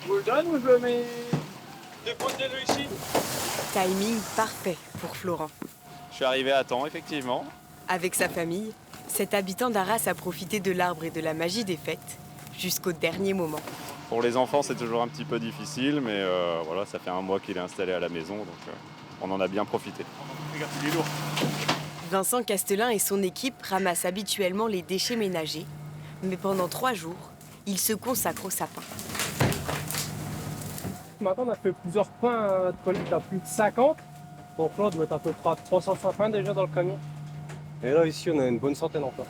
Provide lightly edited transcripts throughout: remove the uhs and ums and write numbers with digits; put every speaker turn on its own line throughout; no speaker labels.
Vous le donne ou je le mets de côté de ici?
Timing parfait pour Florent.
Je suis arrivé à temps, effectivement.
Avec sa famille, cet habitant d'Arras a profité de l'arbre et de la magie des fêtes jusqu'au dernier moment.
Pour les enfants, c'est toujours un petit peu difficile, mais voilà, ça fait un mois qu'il est installé à la maison, donc on en a bien profité.
Regarde, il est lourd.
Vincent Castelin et son équipe ramassent habituellement les déchets ménagers, mais pendant 3 jours, ils se consacrent au sapin.
Ce matin, on a fait plusieurs points de collecte à plus de 50. Donc là, on doit être à peu près à 300 sapins déjà dans le camion. Et là, ici, on a une bonne centaine encore.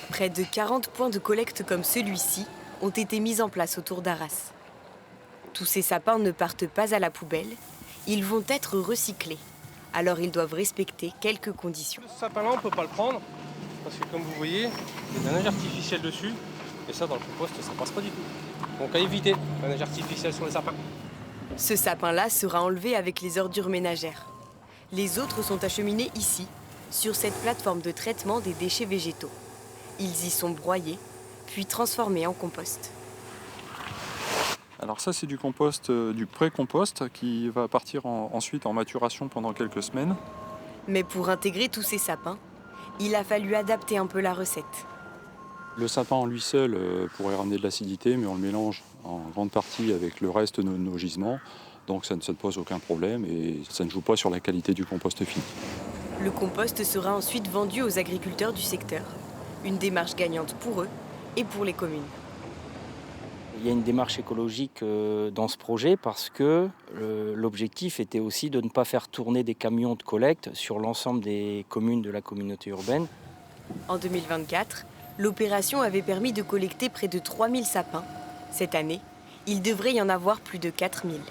Près de 40 points de collecte comme celui-ci ont été mis en place autour d'Arras. Tous ces sapins ne partent pas à la poubelle, ils vont être recyclés. Alors ils doivent respecter quelques conditions.
Ce sapin-là, on ne peut pas le prendre, parce que comme vous voyez, il y a de la neige artificielle dessus. Et ça, dans le compost, ça passe pas du tout. Donc à éviter la neige artificielle sur les sapins.
Ce sapin-là sera enlevé avec les ordures ménagères. Les autres sont acheminés ici, sur cette plateforme de traitement des déchets végétaux. Ils y sont broyés, puis transformés en compost.
Alors ça c'est du compost, du pré-compost qui va partir ensuite en maturation pendant quelques semaines.
Mais pour intégrer tous ces sapins, il a fallu adapter un peu la recette.
Le sapin en lui seul pourrait ramener de l'acidité, mais on le mélange en grande partie avec le reste de nos gisements. Donc ça ne pose aucun problème et ça ne joue pas sur la qualité du compost fini.
Le compost sera ensuite vendu aux agriculteurs du secteur. Une démarche gagnante pour eux et pour les communes.
Il y a une démarche écologique dans ce projet parce que l'objectif était aussi de ne pas faire tourner des camions de collecte sur l'ensemble des communes de la communauté urbaine.
En 2024, l'opération avait permis de collecter près de 3000 sapins. Cette année, il devrait y en avoir plus de 4000.